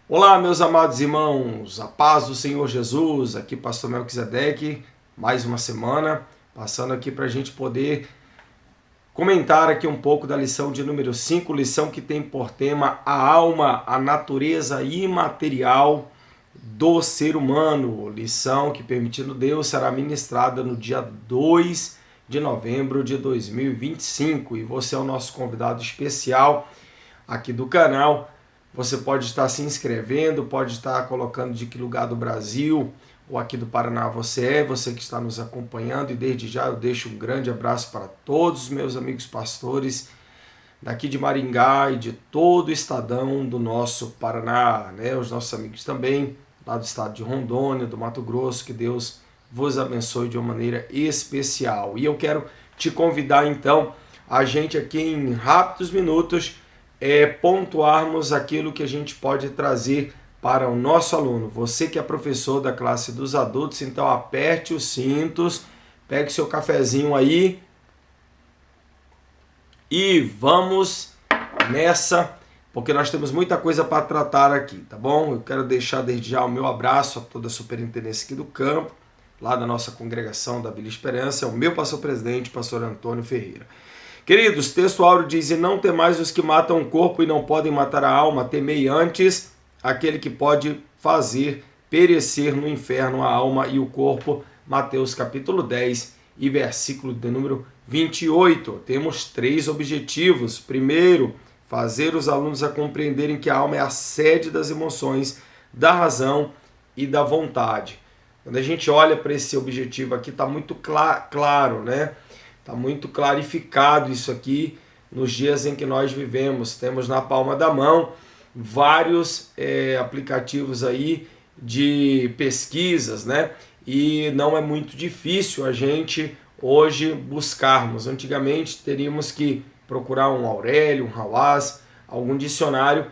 Olá, meus amados irmãos, a paz do Senhor Jesus, aqui Pastor Melquisedeque, mais uma semana, passando aqui para a gente poder comentar aqui um pouco da lição de número 5, lição que tem por tema a alma, a natureza imaterial do ser humano, lição que, permitindo Deus, será ministrada no dia 2 de novembro de 2025, e você é o nosso convidado especial aqui do canal. Você pode estar se inscrevendo, pode estar colocando de que lugar do Brasil ou aqui do Paraná você que está nos acompanhando, e desde já eu deixo um grande abraço para todos os meus amigos pastores daqui de Maringá e de todo o estadão do nosso Paraná, né? Os nossos amigos também lá do estado de Rondônia, do Mato Grosso, que Deus vos abençoe de uma maneira especial. E eu quero te convidar então, a gente aqui em rápidos minutos, pontuarmos aquilo que a gente pode trazer para o nosso aluno. Você que é professor da classe dos adultos, então aperte os cintos, pegue seu cafezinho aí e vamos nessa, porque nós temos muita coisa para tratar aqui, tá bom? Eu quero deixar desde já o meu abraço a toda a superintendência aqui do campo, lá da nossa congregação da Vila Esperança, é o meu pastor-presidente, pastor Antônio Ferreira. Queridos, texto áureo diz: e não temais os que matam o corpo e não podem matar a alma, temei antes aquele que pode fazer perecer no inferno a alma e o corpo. Mateus capítulo 10 e versículo de número 28. Temos 3 objetivos. Primeiro, fazer os alunos a compreenderem que a alma é a sede das emoções, da razão e da vontade. Quando a gente olha para esse objetivo aqui, está muito claro, né? Está muito clarificado isso aqui nos dias em que nós vivemos. Temos na palma da mão vários aplicativos aí de pesquisas, né? E não é muito difícil a gente hoje buscarmos. Antigamente teríamos que procurar um Aurélio, um Hawass, algum dicionário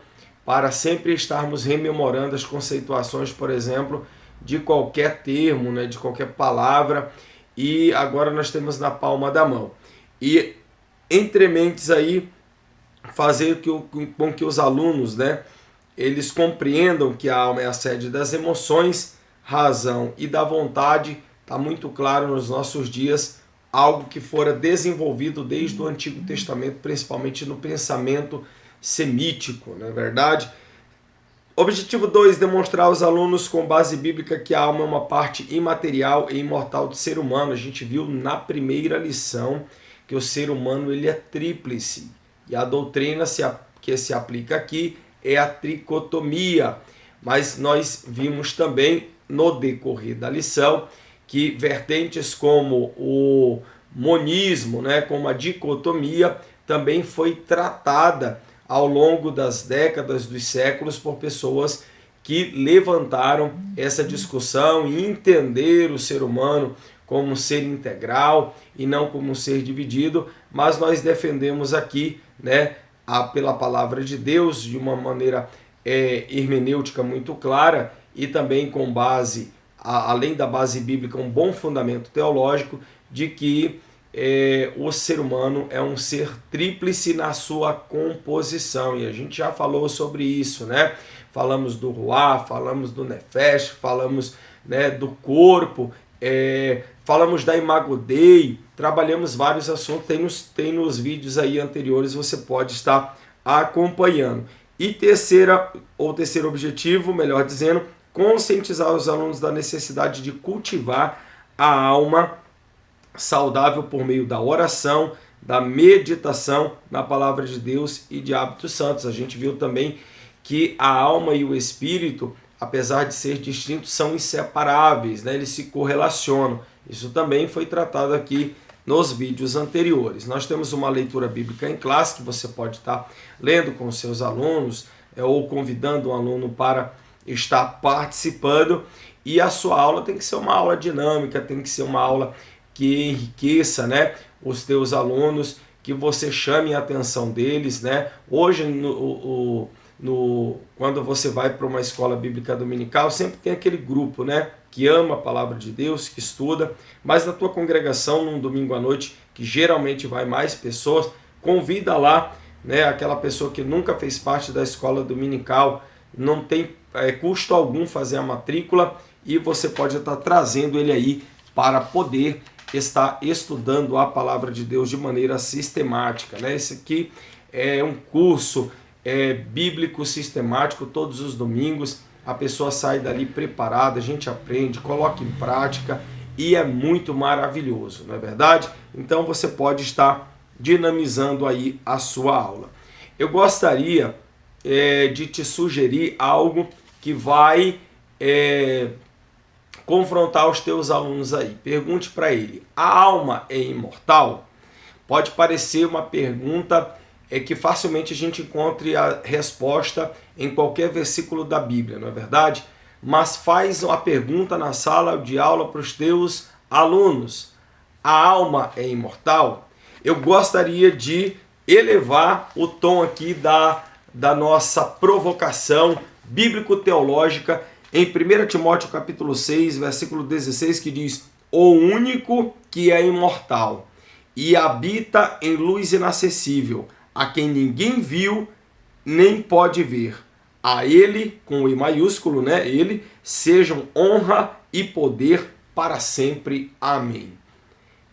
para sempre estarmos rememorando as conceituações, por exemplo, de qualquer termo, né? De qualquer palavra. E agora nós temos na palma da mão. E entre mentes aí, fazer com que os alunos, né, eles compreendam que a alma é a sede das emoções, razão e da vontade. Está muito claro nos nossos dias, algo que fora desenvolvido desde o Antigo Testamento, principalmente no pensamento semítico, não é verdade? Objetivo 2, demonstrar aos alunos com base bíblica que a alma é uma parte imaterial e imortal do ser humano. A gente viu na primeira lição que o ser humano ele é tríplice. E a doutrina que se aplica aqui é a tricotomia. Mas nós vimos também no decorrer da lição que vertentes como o monismo, né, como a dicotomia, também foi tratada ao longo das décadas, dos séculos, por pessoas que levantaram essa discussão e entenderam o ser humano como um ser integral e não como um ser dividido, mas nós defendemos aqui, né, pela palavra de Deus, de uma maneira hermenêutica muito clara e também com base, além da base bíblica, um bom fundamento teológico de que o ser humano é um ser tríplice na sua composição, e a gente já falou sobre isso, né? Falamos do Ruá, falamos do Nefesh, falamos, né, do corpo, falamos da Imago Dei, trabalhamos vários assuntos, tem nos vídeos aí anteriores, você pode estar acompanhando. E terceiro objetivo, melhor dizendo, conscientizar os alunos da necessidade de cultivar a alma saudável por meio da oração, da meditação na palavra de Deus e de hábitos santos. A gente viu também que a alma e o espírito, apesar de ser distintos, são inseparáveis, né? Eles se correlacionam. Isso também foi tratado aqui nos vídeos anteriores. Nós temos uma leitura bíblica em classe que você pode estar lendo com os seus alunos ou convidando um aluno para estar participando, e a sua aula tem que ser uma aula dinâmica, tem que ser uma aula que enriqueça, né, os teus alunos, que você chame a atenção deles, né? Hoje, quando você vai para uma escola bíblica dominical, sempre tem aquele grupo, né, que ama a palavra de Deus, que estuda, mas na tua congregação, num domingo à noite, que geralmente vai mais pessoas, convida lá, né, aquela pessoa que nunca fez parte da escola dominical, não tem custo algum fazer a matrícula e você pode estar trazendo ele aí para poder estar estudando a palavra de Deus de maneira sistemática, né? Esse aqui é um curso bíblico sistemático, todos os domingos a pessoa sai dali preparada, a gente aprende, coloca em prática e é muito maravilhoso, não é verdade? Então você pode estar dinamizando aí a sua aula. Eu gostaria de te sugerir algo que vai confrontar os teus alunos aí. Pergunte para ele: a alma é imortal? Pode parecer uma pergunta que facilmente a gente encontre a resposta em qualquer versículo da Bíblia, não é verdade? Mas faz uma pergunta na sala de aula para os teus alunos: a alma é imortal? Eu gostaria de elevar o tom aqui da nossa provocação bíblico-teológica em 1 Timóteo capítulo 6, versículo 16, que diz: o único que é imortal e habita em luz inacessível, a quem ninguém viu nem pode ver, a ele, com o I maiúsculo, né, ele, sejam honra e poder para sempre. Amém.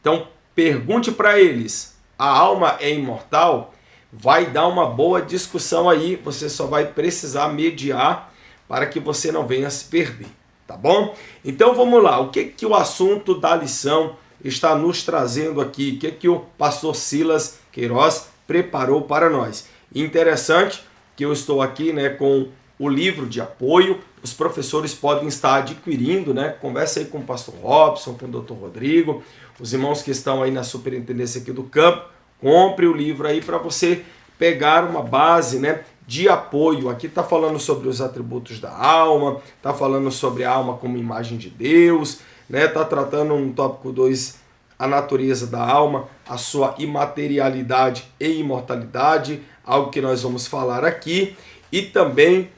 Então, pergunte para eles: a alma é imortal? Vai dar uma boa discussão aí, você só vai precisar mediar para que você não venha se perder, tá bom? Então vamos lá, o que o assunto da lição está nos trazendo aqui? O que o pastor Silas Queiroz preparou para nós? Interessante que eu estou aqui, né, com o livro de apoio, os professores podem estar adquirindo, né? Conversa aí com o pastor Robson, com o Dr. Rodrigo, os irmãos que estão aí na superintendência aqui do campo, compre o livro aí para você pegar uma base, né, de apoio. Aqui está falando sobre os atributos da alma, está falando sobre a alma como imagem de Deus, né? Está tratando no tópico 2 a natureza da alma, a sua imaterialidade e imortalidade, algo que nós vamos falar aqui, e também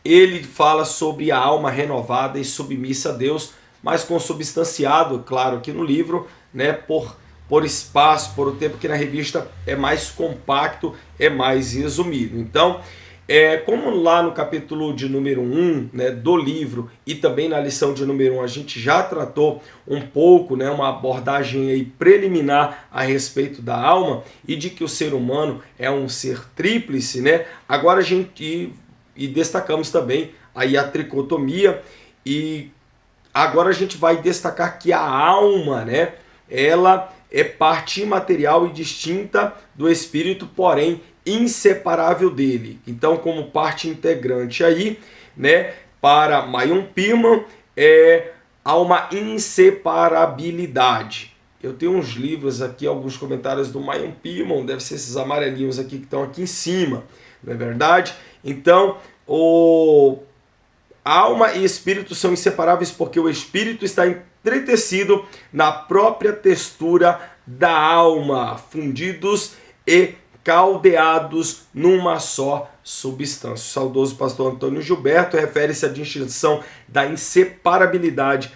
ele fala sobre a alma renovada e submissa a Deus, mas consubstanciado, claro, aqui no livro, né, por espaço, por o tempo que na revista é mais compacto, é mais resumido. Então, como lá no capítulo de número 1, né, do livro, e também na lição de número 1 a gente já tratou um pouco, né, uma abordagem aí preliminar a respeito da alma e de que o ser humano é um ser tríplice, né? Agora a gente e destacamos também aí a tricotomia, e agora a gente vai destacar que a alma, né, ela é parte imaterial e distinta do espírito, porém inseparável dele. Então, como parte integrante aí, né, para Myron Pirman, há uma inseparabilidade. Eu tenho uns livros aqui, alguns comentários do Myron Pirman, deve ser esses amarelinhos aqui que estão aqui em cima, não é verdade? Então, alma e espírito são inseparáveis porque o espírito está entretecido na própria textura da alma, fundidos e caldeados numa só substância. O saudoso pastor Antônio Gilberto refere-se à distinção da inseparabilidade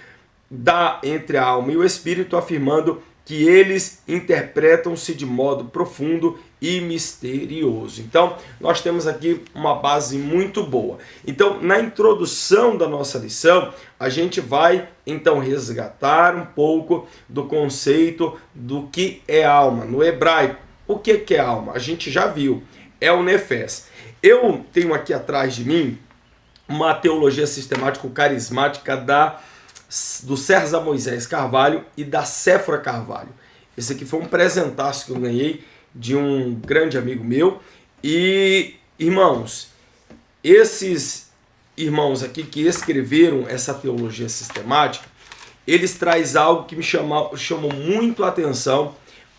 entre a alma e o espírito, afirmando que eles interpretam-se de modo profundo e misterioso. Então, nós temos aqui uma base muito boa. Então, na introdução da nossa lição, a gente vai, então, resgatar um pouco do conceito do que é alma. No hebraico, o que é alma? A gente já viu, é o nefés. Eu tenho aqui atrás de mim uma teologia sistemático-carismática do César Moisés Carvalho e da Séfora Carvalho. Esse aqui foi um presentaço que eu ganhei de um grande amigo meu. E, irmãos, esses irmãos aqui que escreveram essa teologia sistemática, eles trazem algo que me chamou muito a atenção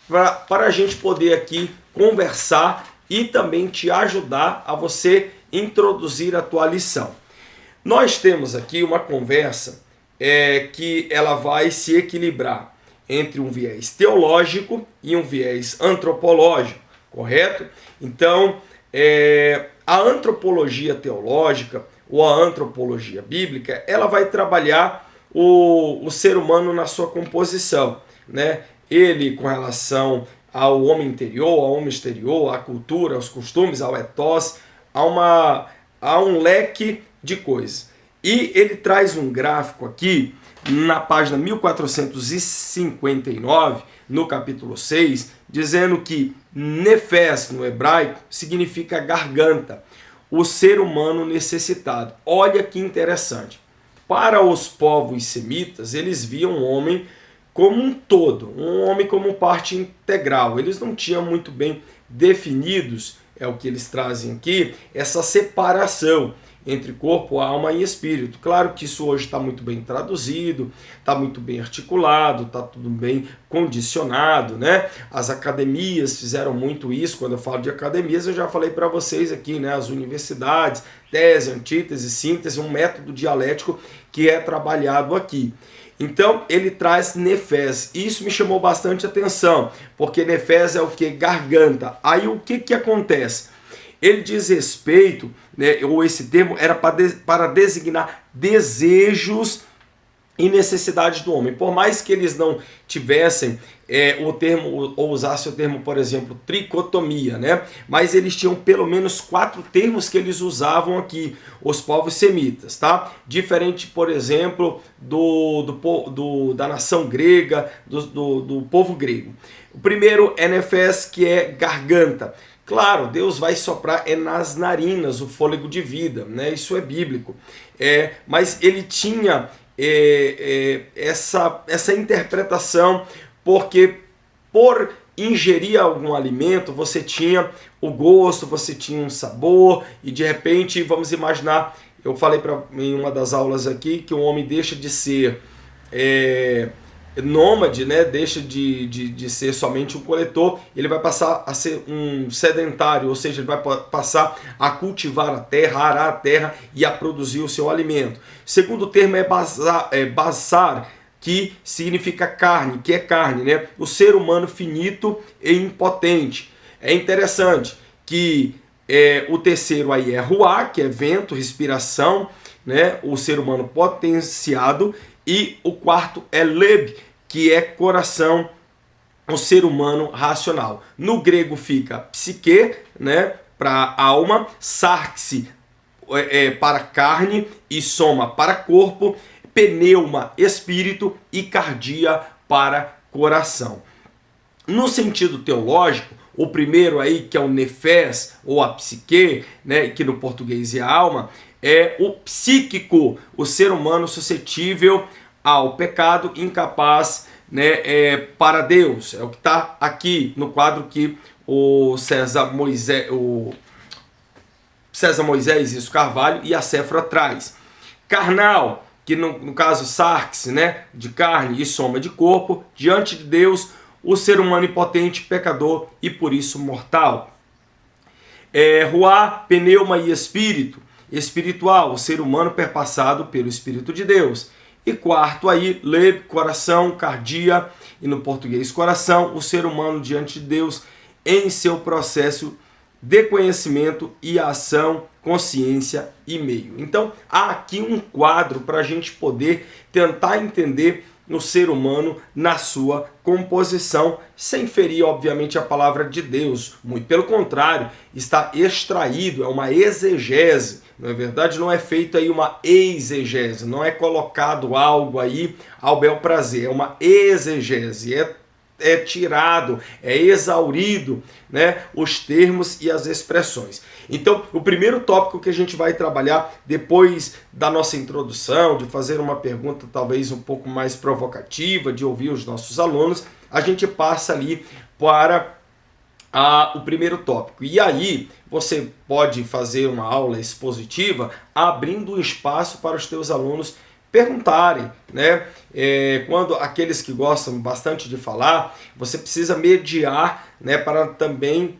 para a gente poder aqui conversar e também te ajudar a você introduzir a tua lição. Nós temos aqui uma conversa que ela vai se equilibrar entre um viés teológico e um viés antropológico, correto? Então, a antropologia teológica ou a antropologia bíblica, ela vai trabalhar o ser humano na sua composição, né? Ele com relação ao homem interior, ao homem exterior, à cultura, aos costumes, ao ethos, a há um leque de coisas. E ele traz um gráfico aqui, na página 1459, no capítulo 6, dizendo que Nefés, no hebraico, significa garganta, o ser humano necessitado. Olha que interessante. Para os povos semitas, eles viam o homem como um todo, um homem como parte integral. Eles não tinham muito bem definidos, é o que eles trazem aqui, essa separação entre corpo, alma e espírito. Claro que isso hoje está muito bem traduzido, está muito bem articulado, está tudo bem condicionado, né? As academias fizeram muito isso. Quando eu falo de academias, eu já falei para vocês aqui, né? As universidades, tese, antítese, síntese, um método dialético que é trabalhado aqui. Então, ele traz Nefés. Isso me chamou bastante atenção, porque Nefés é o que? Garganta. Aí o que acontece? Ele diz respeito, né, ou esse termo era para designar desejos e necessidades do homem. Por mais que eles não tivessem o termo, ou usassem o termo, por exemplo, tricotomia, né? Mas eles tinham pelo menos 4 termos que eles usavam aqui, os povos semitas, tá? Diferente, por exemplo, da nação grega, do povo grego. O primeiro é Nefés, que é garganta. Claro, Deus vai soprar nas narinas o fôlego de vida, né? Isso é bíblico. Mas ele tinha essa interpretação, porque por ingerir algum alimento, você tinha o gosto, você tinha um sabor, e de repente, vamos imaginar, eu falei em uma das aulas aqui, que o homem deixa de ser nômade, né? Deixa de ser somente um coletor, ele vai passar a ser um sedentário, ou seja, ele vai passar a cultivar a terra, a arar a terra e a produzir o seu alimento. Segundo termo é basar, que significa carne, que é carne, né? O ser humano finito e impotente. É interessante que o terceiro aí é ruá, que é vento, respiração, né? O ser humano potenciado. E o quarto é leb, que é coração, o ser humano racional. No grego fica psique, né, para alma, sarxe para carne e soma para corpo, pneuma, espírito e cardia para coração. No sentido teológico, o primeiro aí, que é o nefés, ou a psique, né, que no português é a alma, é o psíquico, o ser humano suscetível ao pecado, incapaz, né, para Deus. É o que está aqui no quadro que o César Moisés Isso Carvalho e a Séfora traz. Carnal, que no caso sarxe, né, de carne e soma de corpo, diante de Deus, o ser humano impotente, pecador e por isso mortal. Ruá, pneuma e espírito, espiritual, o ser humano perpassado pelo Espírito de Deus. E quarto aí, leb, coração, cardia, e no português coração, o ser humano diante de Deus em seu processo de conhecimento e ação, consciência e meio. Então, há aqui um quadro para a gente poder tentar entender no ser humano na sua composição, sem ferir, obviamente, a palavra de Deus. Muito pelo contrário, está extraído, é uma exegese. Na verdade, não é feita aí uma exegese, não é colocado algo aí ao bel prazer, é uma exegese, é tirado, é exaurido, né, os termos e as expressões. Então, o primeiro tópico que a gente vai trabalhar depois da nossa introdução, de fazer uma pergunta talvez um pouco mais provocativa, de ouvir os nossos alunos, a gente passa ali para o primeiro tópico. E aí, você pode fazer uma aula expositiva abrindo um espaço para os teus alunos perguntarem, né? Quando aqueles que gostam bastante de falar, você precisa mediar, né, para também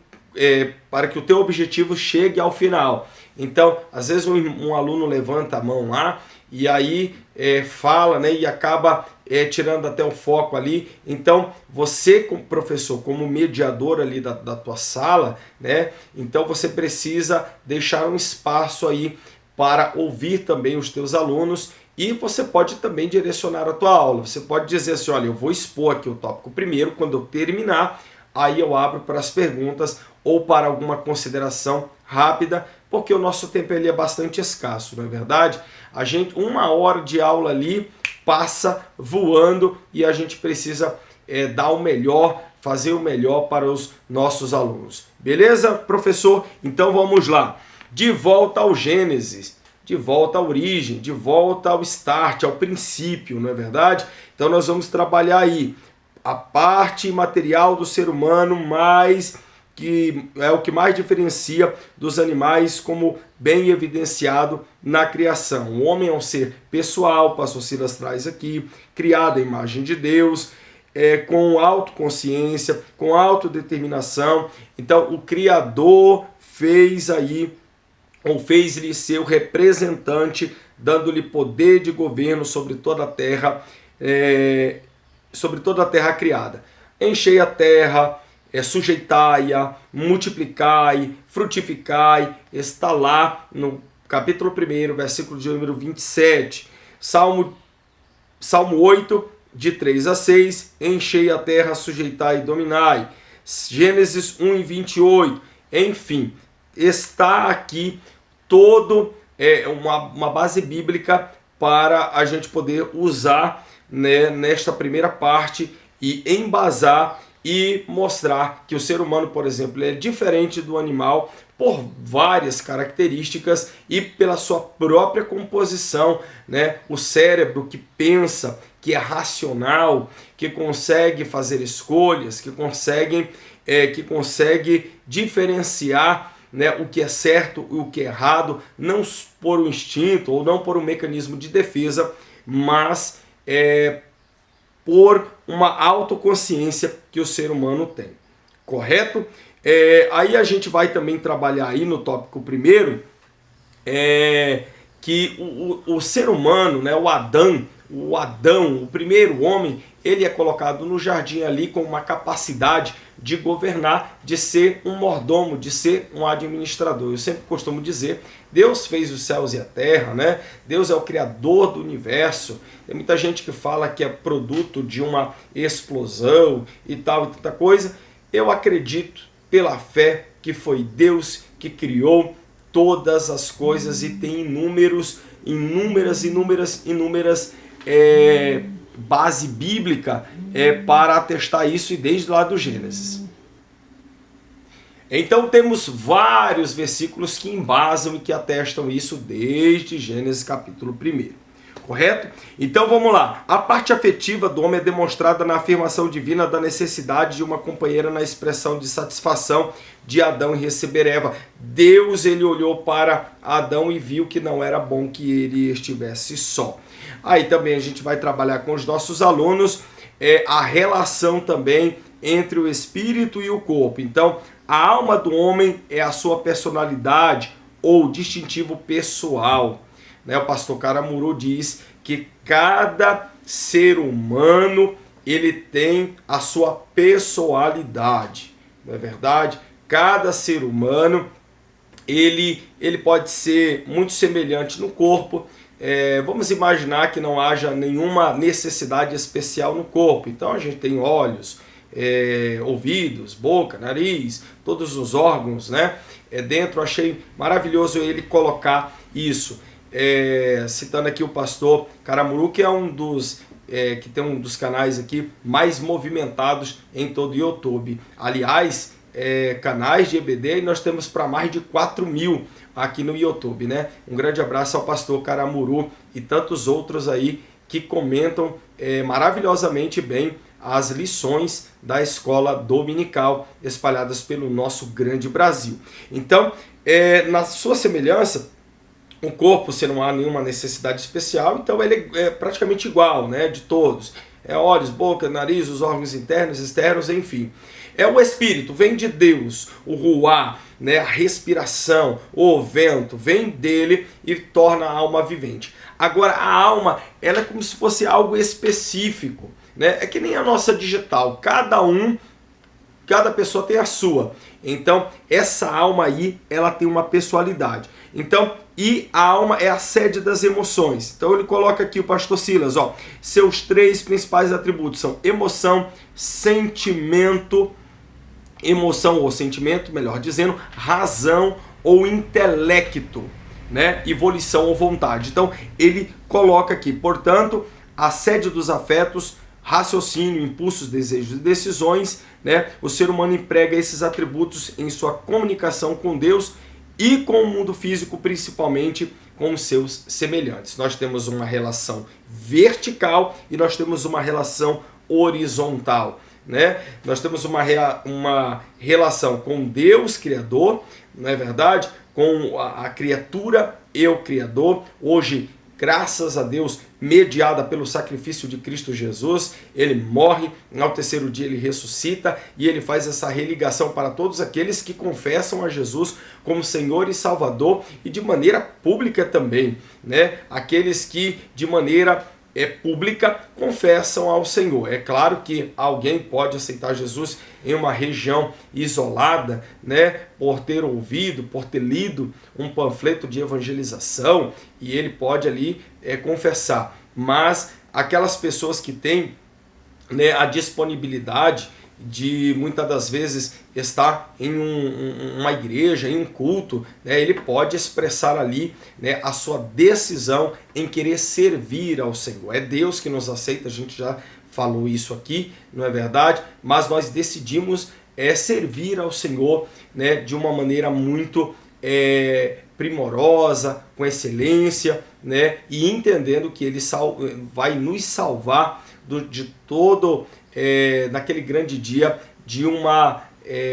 para que o teu objetivo chegue ao final. Então, às vezes um aluno levanta a mão lá e aí fala, né, e acaba tirando até o foco ali. Então, você como professor, como mediador ali da tua sala, né, então você precisa deixar um espaço aí para ouvir também os teus alunos. E você pode também direcionar a tua aula. Você pode dizer assim, olha, eu vou expor aqui o tópico primeiro, quando eu terminar, aí eu abro para as perguntas ou para alguma consideração rápida, porque o nosso tempo ali é bastante escasso, não é verdade? A gente, 1 hora de aula ali passa voando e a gente precisa dar o melhor, fazer o melhor para os nossos alunos. Beleza, professor? Então vamos lá. De volta ao Gênesis, de volta à origem, de volta ao start, ao princípio, não é verdade? Então nós vamos trabalhar aí a parte material do ser humano, mais que é o que mais diferencia dos animais, como bem evidenciado na criação. O homem é um ser pessoal, pastor Silas traz aqui, criado à imagem de Deus, com autoconsciência, com autodeterminação. Então o Criador fez-lhe seu representante, dando-lhe poder de governo sobre toda a terra, criada. Enchei a terra, sujeitai-a, multiplicai, frutificai, está lá no capítulo 1, versículo de número 27. Salmo 8, de 3 a 6, enchei a terra, sujeitai e dominai. Gênesis 1 e 28, enfim, está aqui todo uma base bíblica para a gente poder usar, né, nesta primeira parte e embasar e mostrar que o ser humano, por exemplo, é diferente do animal por várias características e pela sua própria composição, né? O cérebro que pensa, que é racional, que consegue fazer escolhas, que consegue diferenciar, né, o que é certo e o que é errado, não por um instinto ou não por um mecanismo de defesa, mas por uma autoconsciência que o ser humano tem. Correto? Aí a gente vai também trabalhar aí no tópico primeiro, que o ser humano, né, o Adão, o primeiro homem, ele é colocado no jardim ali com uma capacidade de governar, de ser um mordomo, de ser um administrador. Eu sempre costumo dizer, Deus fez os céus e a terra, né? Deus é o criador do universo. Tem muita gente que fala que é produto de uma explosão e tal, e tanta coisa. Eu acredito, pela fé, que foi Deus que criou todas as coisas e tem inúmeras base bíblica para atestar isso, e desde lá do Gênesis. Então temos vários versículos que embasam e que atestam isso desde Gênesis capítulo 1. Correto? Então vamos lá. A parte afetiva do homem é demonstrada na afirmação divina da necessidade de uma companheira, na expressão de satisfação de Adão em receber Eva. Deus, ele olhou para Adão e viu que não era bom que ele estivesse só. Aí também a gente vai trabalhar com os nossos alunos a relação também entre o espírito e o corpo. Então, a alma do homem é a sua personalidade ou distintivo pessoal. O pastor Caramuru diz que cada ser humano ele tem a sua pessoalidade, não é verdade? Cada ser humano ele pode ser muito semelhante no corpo. Vamos imaginar que não haja nenhuma necessidade especial no corpo. Então a gente tem olhos, ouvidos, boca, nariz, todos os órgãos, né? Dentro. Achei maravilhoso ele colocar isso. Citando aqui o pastor Caramuru, que é que tem um dos canais aqui mais movimentados em todo o YouTube. Aliás, canais de EBD, e nós temos para mais de 4.000 aqui no YouTube, né? Um grande abraço ao pastor Caramuru e tantos outros aí que comentam maravilhosamente bem as lições da escola dominical espalhadas pelo nosso grande Brasil. Então, na sua semelhança, o corpo, se não há nenhuma necessidade especial, então ele é praticamente igual, né, de todos. Olhos, boca, nariz, os órgãos internos, externos, enfim. O espírito, vem de Deus, o ruá, né, a respiração, o vento, vem dele e torna a alma vivente. Agora, a alma, ela é como se fosse algo específico, né? É que nem a nossa digital, cada pessoa tem a sua. Então, essa alma aí, ela tem uma pessoalidade. Então, e a alma é a sede das emoções. Então ele coloca aqui o pastor Silas, seus 3 principais atributos são emoção, sentimento, melhor dizendo, razão ou intelecto, né? E volição ou vontade. Então, ele coloca aqui, portanto, a sede dos afetos, raciocínio, impulsos, desejos e decisões, né? O ser humano emprega esses atributos em sua comunicação com Deus e com o mundo físico, principalmente com os seus semelhantes. Nós temos uma relação vertical e nós temos uma relação horizontal, né? Nós temos uma relação com Deus Criador, não é verdade? Com a criatura e o Criador. Hoje, graças a Deus, mediada pelo sacrifício de Cristo Jesus, ele morre, ao terceiro dia ele ressuscita e ele faz essa religação para todos aqueles que confessam a Jesus como Senhor e Salvador e de maneira pública também, né? Aqueles que de maneira pública confessam ao Senhor. É claro que alguém pode aceitar Jesus em uma região isolada, né, por ter ouvido, por ter lido um panfleto de evangelização, e ele pode ali confessar. Mas aquelas pessoas que têm, né, a disponibilidade de muitas das vezes estar em uma igreja, em um culto, né, ele pode expressar ali, né, a sua decisão em querer servir ao Senhor. É Deus que nos aceita, a gente já falou isso aqui, não é verdade? Mas nós decidimos servir ao Senhor, né, de uma maneira muito primorosa, com excelência, né, e entendendo que ele vai nos salvar de todo naquele grande dia de uma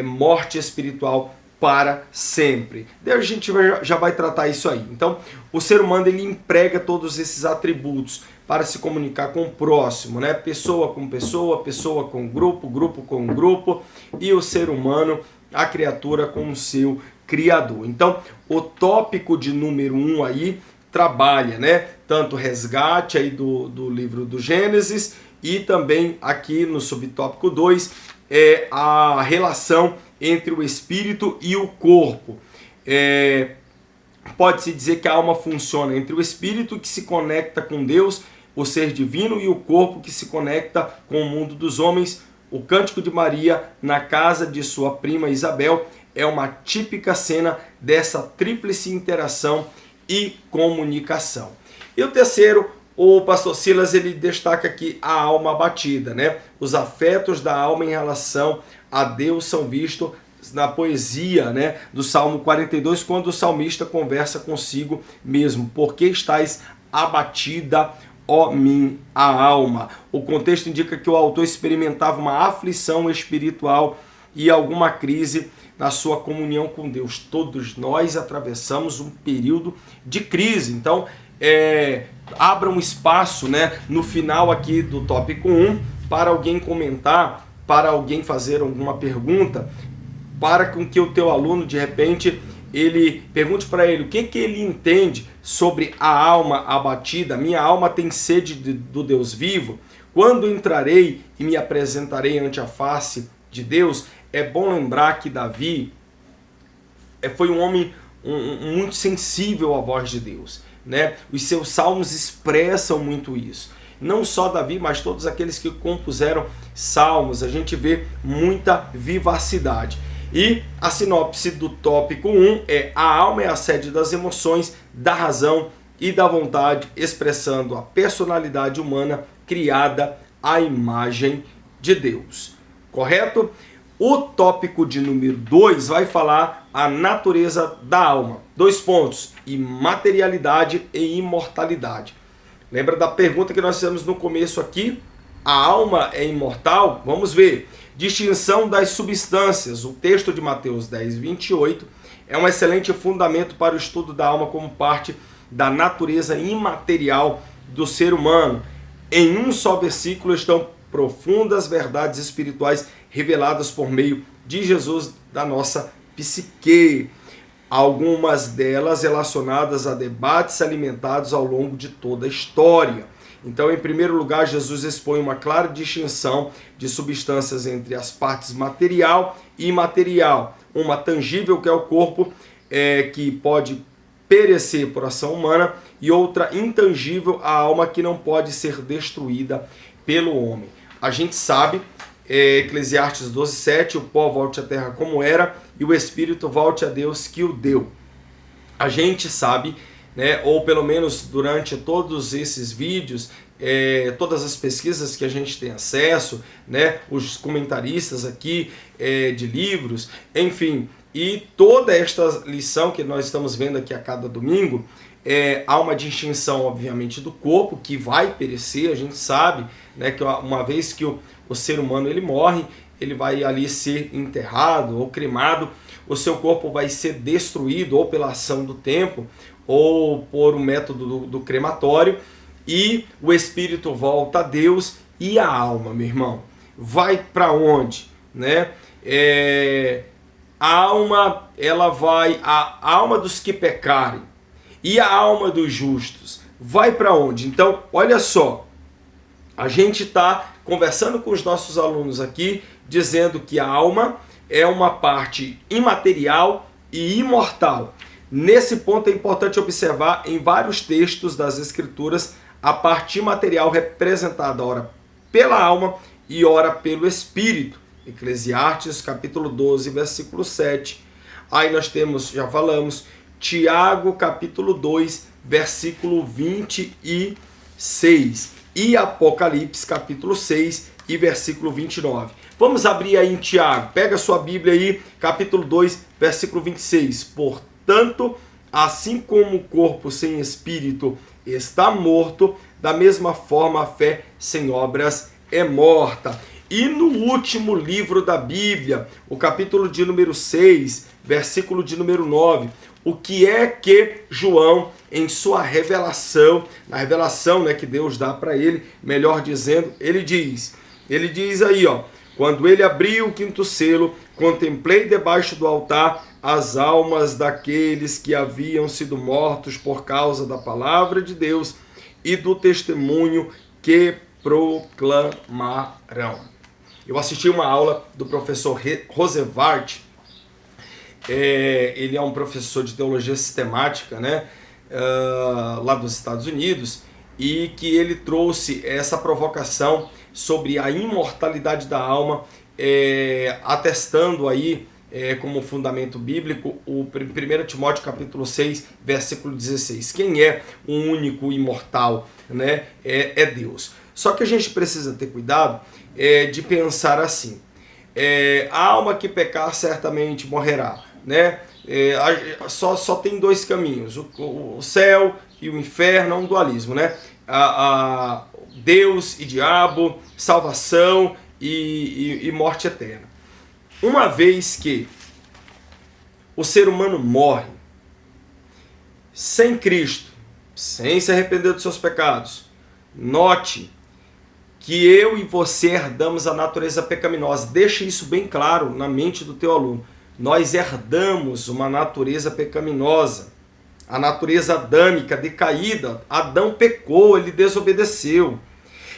morte espiritual para sempre. Daí a gente já vai tratar isso aí. Então, o ser humano ele emprega todos esses atributos para se comunicar com o próximo, né? Pessoa com pessoa, pessoa com grupo, grupo com grupo, e o ser humano, a criatura com o seu Criador. Então, o tópico de número 1 aí trabalha, né? Tanto o resgate aí do livro do Gênesis, e também aqui no subtópico 2 a relação entre o espírito e o corpo. Pode-se dizer que a alma funciona entre o espírito que se conecta com Deus, o ser divino, e o corpo que se conecta com o mundo dos homens. O Cântico de Maria na casa de sua prima Isabel é uma típica cena dessa tríplice interação e comunicação. E o terceiro, o pastor Silas, ele destaca aqui a alma abatida, né? Os afetos da alma em relação a Deus são vistos na poesia, né, do Salmo 42, quando o salmista conversa consigo mesmo. Por que estás abatida, ó minha alma? O contexto indica que o autor experimentava uma aflição espiritual e alguma crise na sua comunhão com Deus. Todos nós atravessamos um período de crise. Então, abra um espaço, né, no final aqui do tópico 1 para alguém comentar, para alguém fazer alguma pergunta, para que o teu aluno, de repente, ele pergunte para ele o que ele entende sobre a alma abatida. Minha alma tem sede do Deus vivo. Quando entrarei e me apresentarei ante a face de Deus? É bom lembrar que Davi foi um homem muito sensível à voz de Deus, né? Os seus salmos expressam muito isso. Não só Davi, mas todos aqueles que compuseram salmos, a gente vê muita vivacidade. E a sinopse do tópico 1 a alma é a sede das emoções, da razão e da vontade, expressando a personalidade humana criada à imagem de Deus. Correto? O tópico de número 2 vai falar a natureza da alma. 2 pontos: imaterialidade e imortalidade. Lembra da pergunta que nós fizemos no começo aqui? A alma é imortal? Vamos ver. Distinção das substâncias. O texto de Mateus 10, 28 é um excelente fundamento para o estudo da alma como parte da natureza imaterial do ser humano. Em um só versículo estão profundas verdades espirituais reveladas por meio de Jesus da nossa psique. Algumas delas relacionadas a debates alimentados ao longo de toda a história. Então, em primeiro lugar, Jesus expõe uma clara distinção de substâncias entre as partes material e imaterial. Uma tangível, que é o corpo, que pode perecer por ação humana, e outra intangível, a alma, que não pode ser destruída pelo homem. A gente sabe, Eclesiastes 12:7, o pó volte à terra como era, e o espírito volte a Deus que o deu. a gente sabe, né, ou pelo menos durante todos esses vídeos, todas as pesquisas que a gente tem acesso, né, os comentaristas aqui de livros, enfim, e toda esta lição que nós estamos vendo aqui a cada domingo, há uma distinção, obviamente, do corpo, que vai perecer, a gente sabe, né, que uma vez que o ser humano ele morre, ele vai ali ser enterrado ou cremado, o seu corpo vai ser destruído ou pela ação do tempo, ou por um método do crematório, e o espírito volta a Deus, e a alma, meu irmão, vai para onde? Né? A alma, ela vai, a alma dos que pecarem, e a alma dos justos, vai para onde? Então, olha só, a gente está conversando com os nossos alunos aqui, dizendo que a alma é uma parte imaterial e imortal. Nesse ponto é importante observar em vários textos das Escrituras a parte imaterial representada ora pela alma e ora pelo Espírito. Eclesiastes capítulo 12, versículo 7. Aí nós temos, já falamos, Tiago capítulo 2, versículo 26. E Apocalipse capítulo 6 e versículo 29. Vamos abrir aí em Tiago. Pega sua Bíblia aí, capítulo 2, versículo 26. Portanto, assim como o corpo sem espírito está morto, da mesma forma a fé sem obras é morta. E no último livro da Bíblia, o capítulo de número 6, versículo de número 9, o que é que João, em sua revelação, na revelação, né, que Deus dá para ele, melhor dizendo, ele diz aí, ó, quando ele abriu o quinto selo, contemplei debaixo do altar as almas daqueles que haviam sido mortos por causa da palavra de Deus e do testemunho que proclamaram. Eu assisti uma aula do professor Roosevelt. Ele é um professor de teologia sistemática, né, lá dos Estados Unidos, e que ele trouxe essa provocação sobre a imortalidade da alma, atestando aí como fundamento bíblico o 1 Timóteo capítulo 6, versículo 16. Quem é o único imortal? Né? É Deus. Só que a gente precisa ter cuidado de pensar assim, a alma que pecar certamente morrerá, né? Só tem dois caminhos, o céu e o inferno, é um dualismo, né? Deus e diabo, salvação e morte eterna. Uma vez que o ser humano morre sem Cristo, sem se arrepender dos seus pecados, note que eu e você herdamos a natureza pecaminosa. Deixa isso bem claro na mente do teu aluno. Nós herdamos uma natureza pecaminosa, a natureza adâmica, decaída. Adão pecou, ele desobedeceu.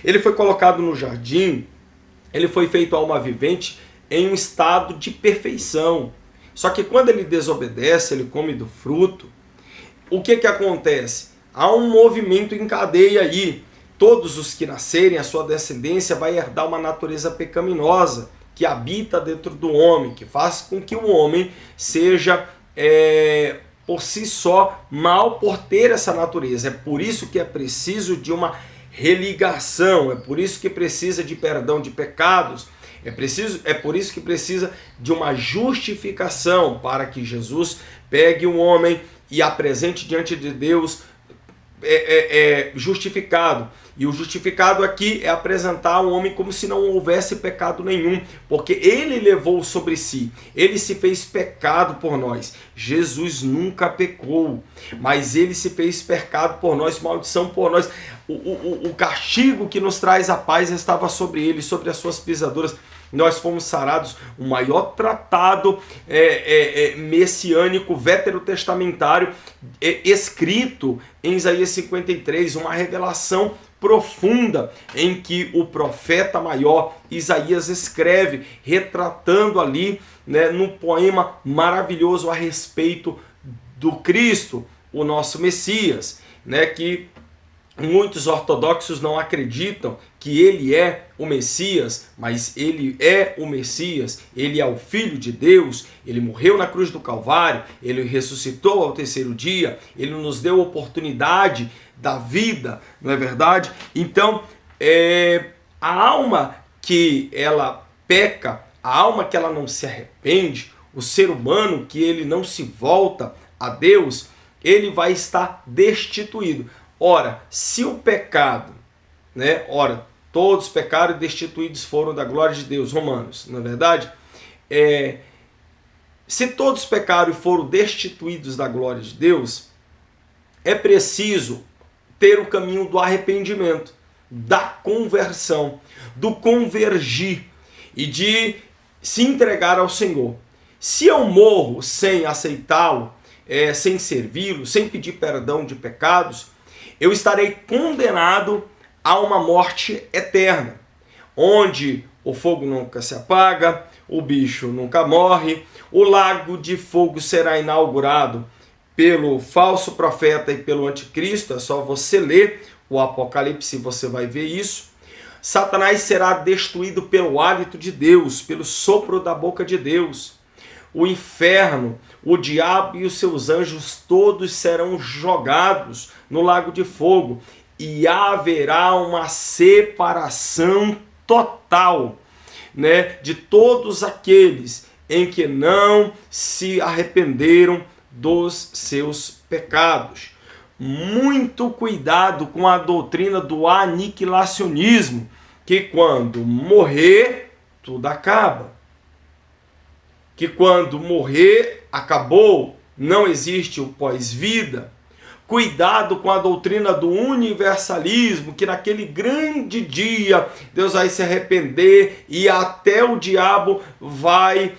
Ele foi colocado no jardim, ele foi feito alma vivente em um estado de perfeição. Só que quando ele desobedece, ele come do fruto, o que acontece? Há um movimento em cadeia aí. Todos os que nascerem, a sua descendência vai herdar uma natureza pecaminosa que habita dentro do homem, que faz com que o homem seja por si só mal por ter essa natureza. É por isso que é preciso de uma religação, é por isso que precisa de perdão de pecados, é por isso que precisa de uma justificação, para que Jesus pegue o homem e apresente diante de Deus justificado. E o justificado aqui é apresentar o homem como se não houvesse pecado nenhum, porque ele levou sobre si, ele se fez pecado por nós. Jesus nunca pecou, mas ele se fez pecado por nós, maldição por nós. O castigo que nos traz a paz estava sobre ele, sobre as suas pisaduras. Nós fomos sarados. O maior tratado messiânico, veterotestamentário, escrito em Isaías 53, uma revelação profunda em que o profeta maior Isaías escreve, retratando ali, né, num poema maravilhoso a respeito do Cristo, o nosso Messias, né, que Muitos ortodoxos não acreditam que ele é o Messias, mas ele é o Messias, ele é o Filho de Deus, ele morreu na cruz do Calvário, ele ressuscitou ao terceiro dia, ele nos deu a oportunidade da vida, não é verdade? Então, a alma que ela peca, a alma que ela não se arrepende, o ser humano que ele não se volta a Deus, ele vai estar destituído. Ora, se o pecado, né? Ora, todos pecaram e destituídos foram da glória de Deus, Romanos, não é verdade? Se todos pecaram e foram destituídos da glória de Deus, é preciso ter o caminho do arrependimento, da conversão, do convergir e de se entregar ao Senhor. Se eu morro sem aceitá-lo, sem servi-lo, sem pedir perdão de pecados, eu estarei condenado a uma morte eterna, onde o fogo nunca se apaga, o bicho nunca morre, o lago de fogo será inaugurado pelo falso profeta e pelo anticristo. É só você ler o Apocalipse e você vai ver isso. Satanás será destruído pelo hálito de Deus, pelo sopro da boca de Deus. O inferno, o diabo e os seus anjos todos serão jogados no lago de fogo e haverá uma separação total, né, de todos aqueles em que não se arrependeram dos seus pecados. Muito cuidado com a doutrina do aniquilacionismo, que quando morrer, tudo acaba. Que quando morrer, acabou, não existe o pós-vida. Cuidado com a doutrina do universalismo, que naquele grande dia Deus vai se arrepender e até o diabo vai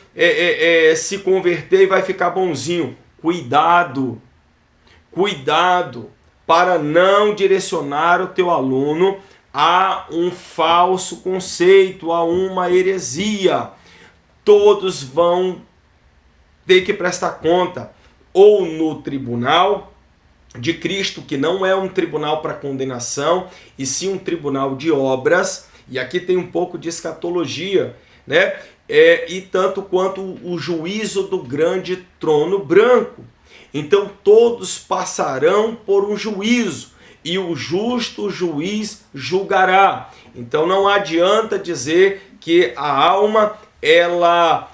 se converter e vai ficar bonzinho. Cuidado, cuidado para não direcionar o teu aluno a um falso conceito, a uma heresia. Todos vão ter que prestar conta ou no tribunal de Cristo, que não é um tribunal para condenação, e sim um tribunal de obras, e aqui tem um pouco de escatologia, né? E tanto quanto o juízo do grande trono branco. Então todos passarão por um juízo, e o justo juiz julgará. Então não adianta dizer que a alma ela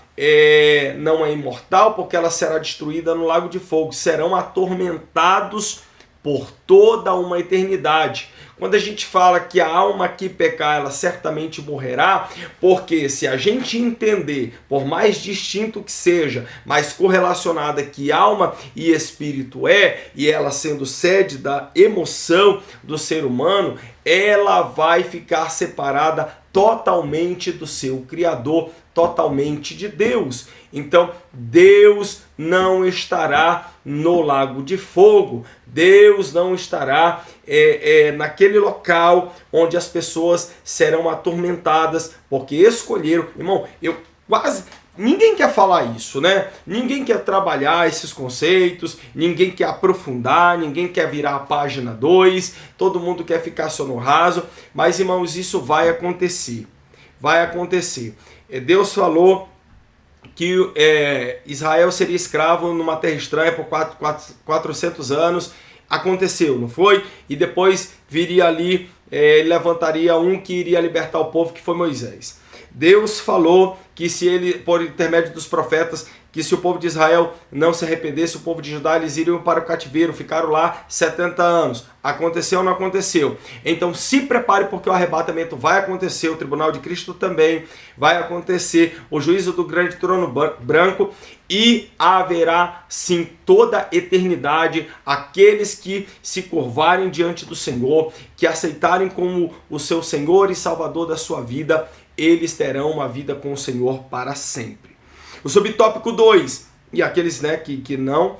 não é imortal, porque ela será destruída no lago de fogo. Serão atormentados por toda uma eternidade. Quando a gente fala que a alma que pecar, ela certamente morrerá, porque se a gente entender, por mais distinto que seja, mais correlacionada que alma e espírito e ela sendo sede da emoção do ser humano, ela vai ficar separada totalmente do seu Criador, totalmente de Deus. Então, Deus não estará no lago de fogo. Deus não estará naquele local onde as pessoas serão atormentadas porque escolheram. Irmão, ninguém quer falar isso, né? Ninguém quer trabalhar esses conceitos, ninguém quer aprofundar, ninguém quer virar a página 2, todo mundo quer ficar só no raso, mas, irmãos, isso vai acontecer. Vai acontecer. Deus falou que Israel seria escravo numa terra estranha por 400 anos. Aconteceu, não foi? E depois viria ali, levantaria um que iria libertar o povo, que foi Moisés. Deus falou que se ele, por intermédio dos profetas, que se o povo de Israel não se arrependesse, o povo de Judá, eles iriam para o cativeiro, ficaram lá 70 anos. Aconteceu ou não aconteceu? Então se prepare, porque o arrebatamento vai acontecer, o tribunal de Cristo também vai acontecer, o juízo do grande trono branco, e haverá sim toda a eternidade aqueles que se curvarem diante do Senhor, que aceitarem como o seu Senhor e Salvador da sua vida, eles terão uma vida com o Senhor para sempre. O subtópico 2, e aqueles, né, que não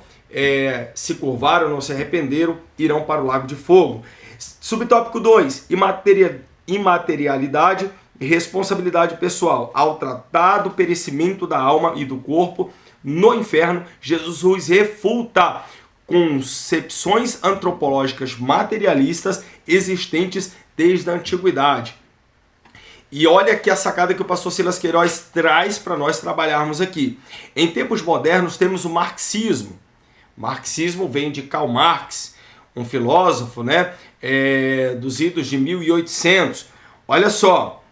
se curvaram, não se arrependeram, irão para o lago de fogo. Subtópico 2, imaterialidade e responsabilidade pessoal. Ao tratar do perecimento da alma e do corpo no inferno, Jesus refuta concepções antropológicas materialistas existentes desde a antiguidade. E olha aqui a sacada que o pastor Silas Queiroz traz para nós trabalharmos aqui. Em tempos modernos temos o marxismo. O marxismo vem de Karl Marx, um filósofo, né, dos idos de 1800. Olha só,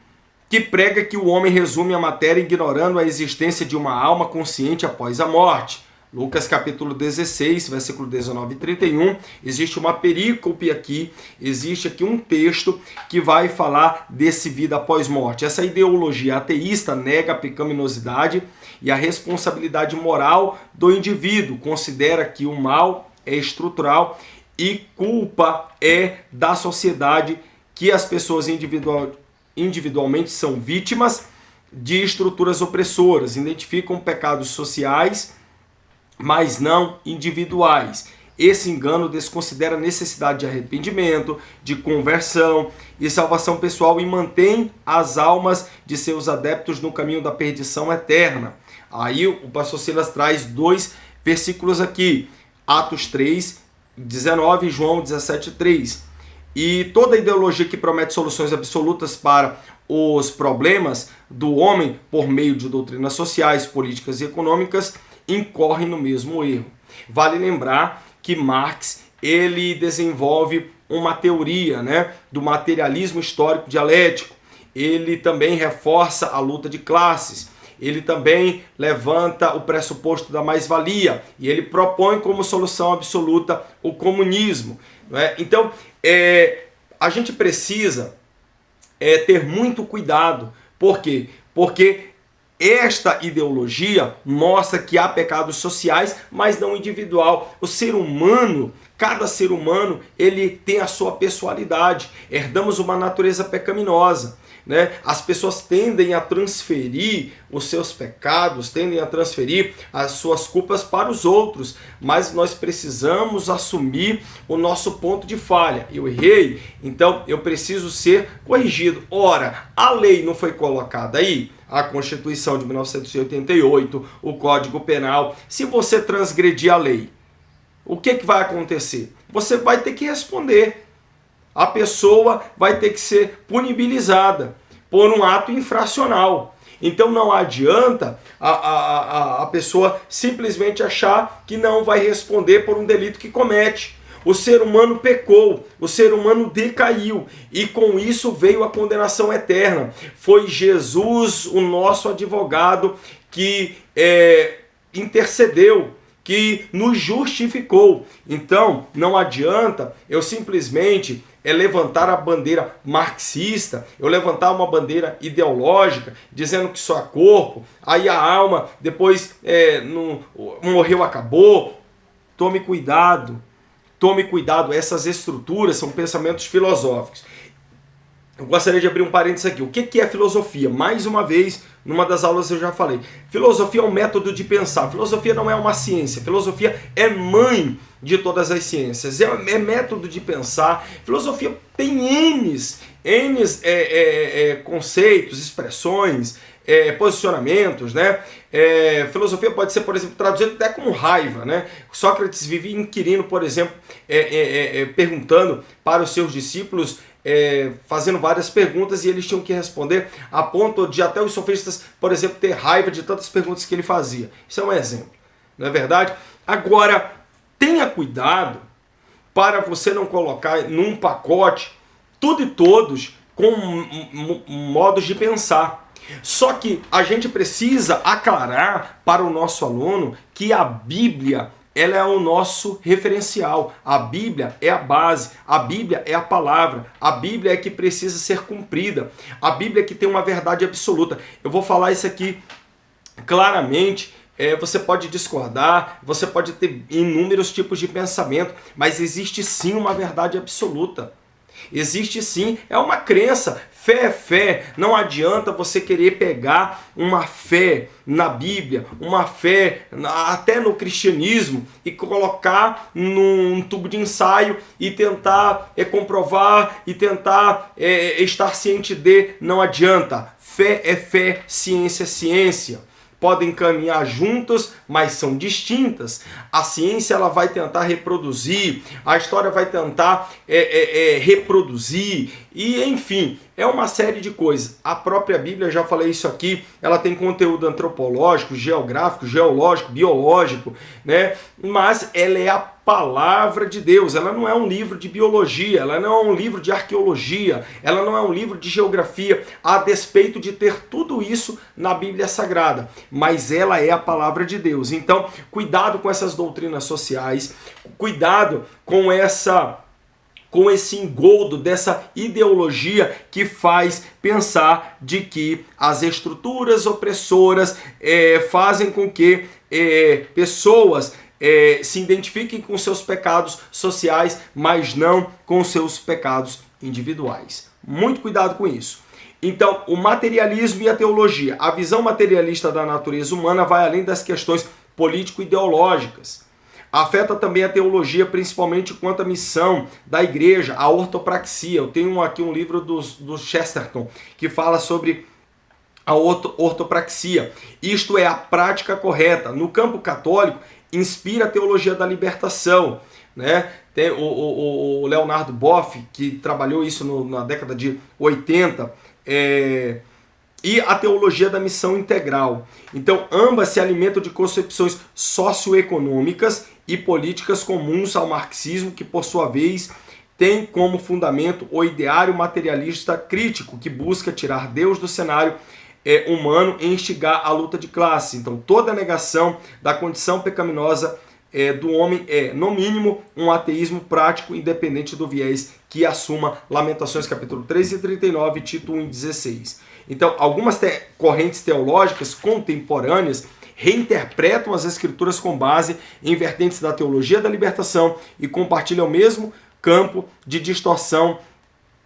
que prega que o homem resume a matéria ignorando a existência de uma alma consciente após a morte. Lucas capítulo 16, versículo 19 e 31, existe uma perícope aqui, existe aqui um texto que vai falar desse vida após morte. Essa ideologia ateísta nega a pecaminosidade e a responsabilidade moral do indivíduo, considera que o mal é estrutural e culpa é da sociedade, que as pessoas individualmente são vítimas de estruturas opressoras, identificam pecados sociais, mas não individuais. Esse engano desconsidera a necessidade de arrependimento, de conversão e salvação pessoal e mantém as almas de seus adeptos no caminho da perdição eterna. Aí o pastor Silas traz 2 versículos aqui, Atos 3, 19 e João 17, 3. E toda ideologia que promete soluções absolutas para os problemas do homem por meio de doutrinas sociais, políticas e econômicas incorre no mesmo erro. Vale lembrar que Marx ele desenvolve uma teoria, né, do materialismo histórico dialético. Ele também reforça a luta de classes. Ele também levanta o pressuposto da mais-valia e ele propõe como solução absoluta o comunismo. Não é? Então, a gente precisa ter muito cuidado. Por quê? Porque esta ideologia mostra que há pecados sociais, mas não individual. O ser humano, cada ser humano, ele tem a sua pessoalidade. Herdamos uma natureza pecaminosa, né? As pessoas tendem a transferir os seus pecados, tendem a transferir as suas culpas para os outros, mas nós precisamos assumir o nosso ponto de falha. Eu errei, então eu preciso ser corrigido. Ora, a lei não foi colocada aí? A Constituição de 1988, o Código Penal. Se você transgredir a lei, o que vai acontecer? Você vai ter que responder. A pessoa vai ter que ser punibilizada por um ato infracional. Então não adianta a pessoa simplesmente achar que não vai responder por um delito que comete. O ser humano pecou, o ser humano decaiu e com isso veio a condenação eterna. Foi Jesus, o nosso advogado, que intercedeu, que nos justificou. Então não adianta eu simplesmente levantar a bandeira marxista, eu levantar uma bandeira ideológica, dizendo que só há corpo, aí a alma depois morreu, acabou. Tome cuidado. Tome cuidado, essas estruturas são pensamentos filosóficos. Eu gostaria de abrir um parênteses aqui. O que é filosofia? Mais uma vez, numa das aulas eu já falei. Filosofia é um método de pensar. Filosofia não é uma ciência. Filosofia é mãe de todas as ciências. É método de pensar. Filosofia tem N conceitos, expressões, posicionamentos, né? Filosofia pode ser, por exemplo, traduzido até como raiva, né? Sócrates vivia inquirindo, por exemplo, perguntando para os seus discípulos, fazendo várias perguntas e eles tinham que responder, a ponto de até os sofistas, por exemplo, ter raiva de tantas perguntas que ele fazia. Isso é um exemplo, não é verdade? Agora, tenha cuidado para você não colocar num pacote tudo e todos com modos de pensar. Só que a gente precisa aclarar para o nosso aluno que a Bíblia, ela é o nosso referencial. A Bíblia é a base, a Bíblia é a palavra, a Bíblia é que precisa ser cumprida, a Bíblia é que tem uma verdade absoluta. Eu vou falar isso aqui claramente. Você pode discordar, você pode ter inúmeros tipos de pensamento, mas existe sim uma verdade absoluta. Existe sim, é uma crença. Fé é fé. Não adianta você querer pegar uma fé na Bíblia, uma fé até no cristianismo e colocar num tubo de ensaio e tentar comprovar e tentar estar ciente de. Não adianta. Fé é fé, ciência é ciência. podem caminhar juntas, mas são distintas. A ciência ela vai tentar reproduzir, a história vai tentar reproduzir, e enfim, é uma série de coisas. A própria Bíblia, já falei isso aqui, ela tem conteúdo antropológico, geográfico, geológico, biológico, né? Mas ela é a palavra de Deus, ela não é um livro de biologia, ela não é um livro de arqueologia, ela não é um livro de geografia, a despeito de ter tudo isso na Bíblia Sagrada, mas ela é a palavra de Deus. Então, cuidado com essas doutrinas sociais, cuidado com esse engodo dessa ideologia que faz pensar de que as estruturas opressoras fazem com que pessoas se identifiquem com seus pecados sociais, mas não com seus pecados individuais. Muito cuidado com isso. Então, o materialismo e a teologia. A visão materialista da natureza humana vai além das questões político-ideológicas. Afeta também a teologia, principalmente quanto à missão da igreja, a ortopraxia. Eu tenho aqui um livro do Chesterton que fala sobre a ortopraxia. Isto é a prática correta. No campo católico, inspira a teologia da libertação, né? Tem o Leonardo Boff, que trabalhou isso na década de 80, e a teologia da missão integral. Então, ambas se alimentam de concepções socioeconômicas e políticas comuns ao marxismo, que por sua vez tem como fundamento o ideário materialista crítico, que busca tirar Deus do cenário humano e instigar a luta de classe. Então, toda negação da condição pecaminosa do homem é, no mínimo, um ateísmo prático, independente do viés que assuma. Lamentações capítulo 3 e 39, Tito 1,16. Então, algumas correntes teológicas contemporâneas reinterpretam as escrituras com base em vertentes da teologia da libertação e compartilham o mesmo campo de distorção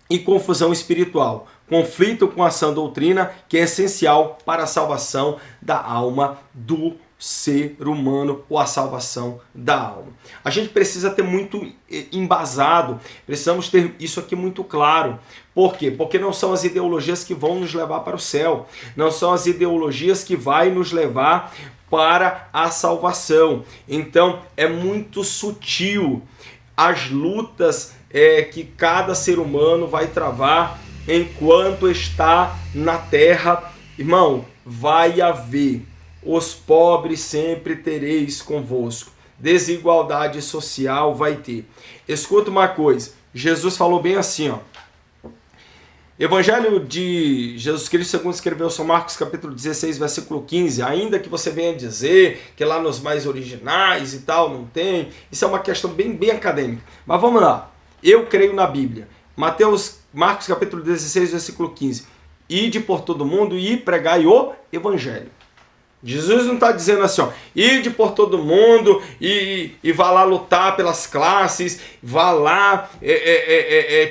e confusão espiritual. Conflito com a sã doutrina, que é essencial para a salvação da alma do ser humano, ou a salvação da alma. A gente precisa ter muito embasado, precisamos ter isso aqui muito claro. Por quê? Porque não são as ideologias que vão nos levar para o céu, não são as ideologias que vai nos levar para a salvação. Então, é muito sutil as lutas que cada ser humano vai travar enquanto está na terra. Irmão, vai haver: os pobres sempre tereis convosco. Desigualdade social vai ter. Escuta uma coisa, Jesus falou bem assim, ó. Evangelho de Jesus Cristo segundo escreveu São Marcos, capítulo 16, versículo 15. Ainda que você venha dizer que lá nos mais originais e tal não tem, isso é uma questão bem acadêmica. Mas vamos lá, eu creio na Bíblia. Marcos capítulo 16, versículo 15. Ide por todo mundo e pregai o Evangelho. Jesus não está dizendo assim, ó, ide por todo mundo e vá lá lutar pelas classes, vá lá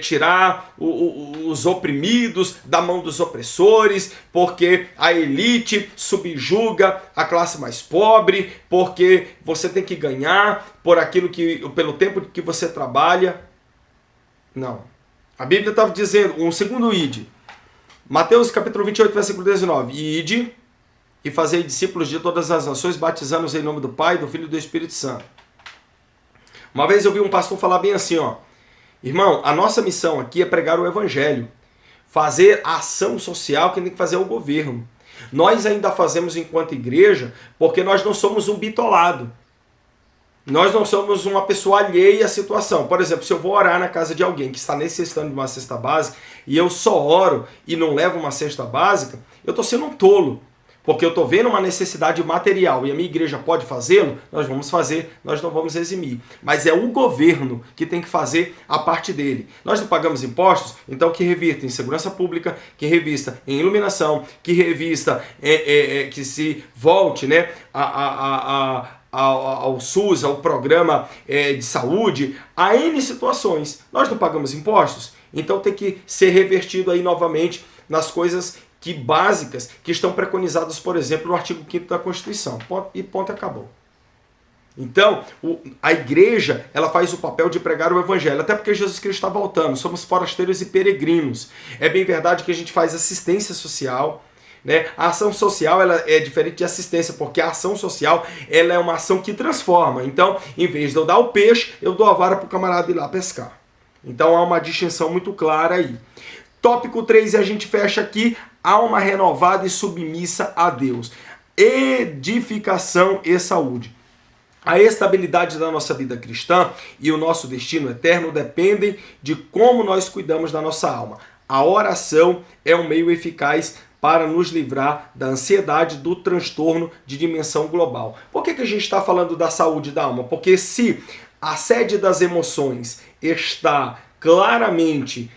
tirar os oprimidos da mão dos opressores, porque a elite subjuga a classe mais pobre, porque você tem que ganhar pelo tempo que você trabalha. Não. A Bíblia estava dizendo, um segundo ide. Mateus capítulo 28, versículo 19. Ide e fazei discípulos de todas as nações, batizando-os em nome do Pai, do Filho e do Espírito Santo. Uma vez eu vi um pastor falar bem assim, ó. Irmão, a nossa missão aqui é pregar o Evangelho. Fazer a ação social que tem que fazer o governo. Nós ainda fazemos enquanto igreja porque nós não somos um bitolado. Nós não somos uma pessoa alheia à situação. Por exemplo, se eu vou orar na casa de alguém que está necessitando de uma cesta básica e eu só oro e não levo uma cesta básica, eu estou sendo um tolo. Porque eu estou vendo uma necessidade material e a minha igreja pode fazê-lo, nós vamos fazer, nós não vamos eximir. Mas é o governo que tem que fazer a parte dele. Nós não pagamos impostos, então que revirta em segurança pública, que revista em iluminação, que revista, que se volte, né, ao SUS, ao programa de saúde, a N situações. Nós não pagamos impostos, então tem que ser revertido aí novamente nas coisas básicas que estão preconizadas, por exemplo, no artigo 5º da Constituição. Ponto, acabou. Então, a igreja, ela faz o papel de pregar o Evangelho, até porque Jesus Cristo está voltando, somos forasteiros e peregrinos. É bem verdade que a gente faz assistência social, né? A ação social ela é diferente de assistência, porque a ação social ela é uma ação que transforma. Então, em vez de eu dar o peixe, eu dou a vara para o camarada ir lá pescar. Então há uma distinção muito clara aí. Tópico 3, e a gente fecha aqui: alma renovada e submissa a Deus. Edificação e saúde. A estabilidade da nossa vida cristã e o nosso destino eterno dependem de como nós cuidamos da nossa alma. A oração é um meio eficaz para nos livrar da ansiedade, do transtorno de dimensão global. Por que a gente está falando da saúde da alma? Porque se a sede das emoções está claramente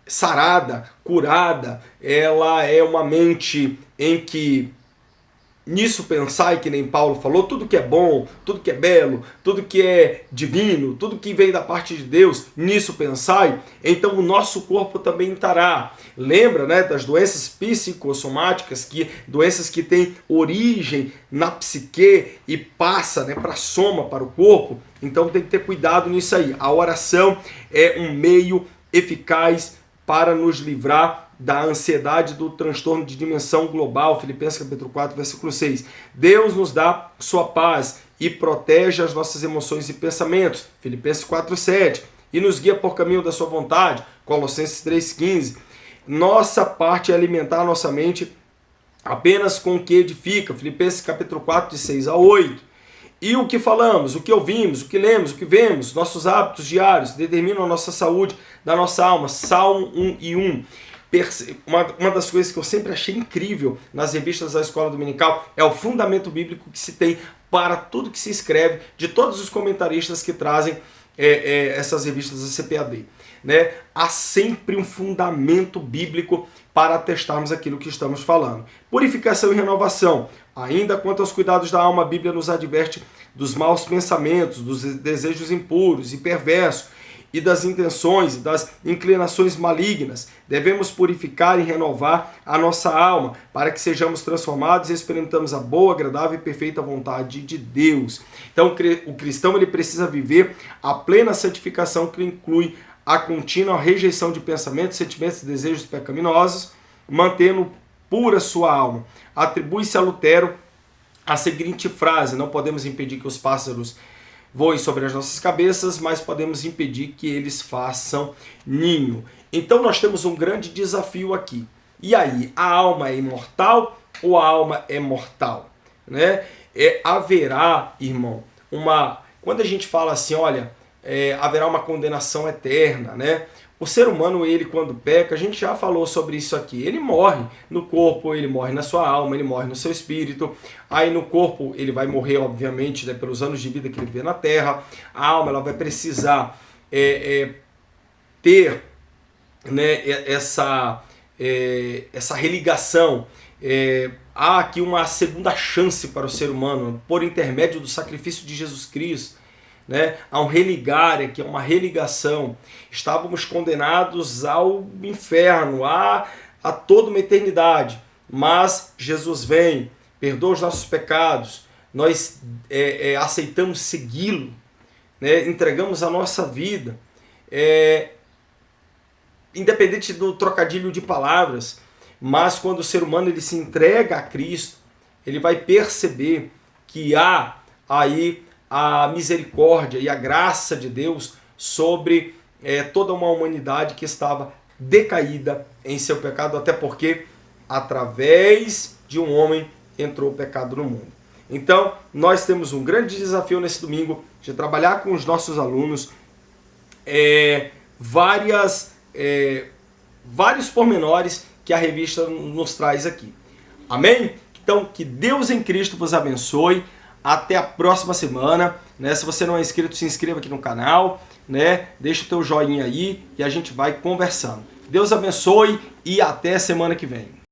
sarada, curada, ela é uma mente em que nisso pensai, que nem Paulo falou, tudo que é bom, tudo que é belo, tudo que é divino, tudo que vem da parte de Deus, nisso pensai, então o nosso corpo também estará. Lembra, né, das doenças psicossomáticas, doenças que têm origem na psique e passa, né, para a soma, para o corpo. Então tem que ter cuidado nisso aí. A oração é um meio eficaz para nos livrar da ansiedade, do transtorno de dimensão global. Filipenses capítulo 4, versículo 6. Deus nos dá sua paz e protege as nossas emoções e pensamentos. Filipenses 4, 7. E nos guia por caminho da sua vontade. Colossenses 3, 15. Nossa parte é alimentar a nossa mente apenas com o que edifica. Filipenses capítulo 4, de 6 a 8. E o que falamos, o que ouvimos, o que lemos, o que vemos, nossos hábitos diários determinam a nossa saúde da nossa alma. Salmo 1 e 1. Uma das coisas que eu sempre achei incrível nas revistas da Escola Dominical é o fundamento bíblico que se tem para tudo que se escreve, de todos os comentaristas que trazem essas revistas da CPAD. Né? Há sempre um fundamento bíblico para atestarmos aquilo que estamos falando. Purificação e renovação. Ainda quanto aos cuidados da alma, a Bíblia nos adverte dos maus pensamentos, dos desejos impuros e perversos, e das intenções e das inclinações malignas. Devemos purificar e renovar a nossa alma para que sejamos transformados e experimentamos a boa, agradável e perfeita vontade de Deus. Então o cristão ele precisa viver a plena santificação, que inclui a contínua rejeição de pensamentos, sentimentos e desejos pecaminosos, mantendo pura sua alma. Atribui-se a Lutero a seguinte frase: não podemos impedir que os pássaros voem sobre as nossas cabeças, mas podemos impedir que eles façam ninho. Então nós temos um grande desafio aqui. E aí, a alma é imortal ou a alma é mortal? Né? Haverá, irmão, quando a gente fala assim, olha, haverá uma condenação eterna, né? O ser humano, ele quando peca, a gente já falou sobre isso aqui, ele morre no corpo, ele morre na sua alma, ele morre no seu espírito. Aí no corpo ele vai morrer, obviamente, né, pelos anos de vida que ele vê na terra. A alma ela vai precisar ter, né, essa religação. Há aqui uma segunda chance para o ser humano, por intermédio do sacrifício de Jesus Cristo. Né? Há um religar aqui, uma religação. Estávamos condenados ao inferno, a toda uma eternidade, mas Jesus vem, perdoa os nossos pecados, nós aceitamos segui-lo, né? Entregamos a nossa vida, independente do trocadilho de palavras, mas quando o ser humano ele se entrega a Cristo, ele vai perceber que há aí a misericórdia e a graça de Deus sobre toda uma humanidade que estava decaída em seu pecado, até porque através de um homem entrou o pecado no mundo. Então, nós temos um grande desafio nesse domingo de trabalhar com os nossos alunos vários pormenores que a revista nos traz aqui. Amém? Então, que Deus em Cristo vos abençoe. Até a próxima semana, né? Se você não é inscrito, se inscreva aqui no canal, né? Deixa o teu joinha aí e a gente vai conversando. Deus abençoe e até semana que vem.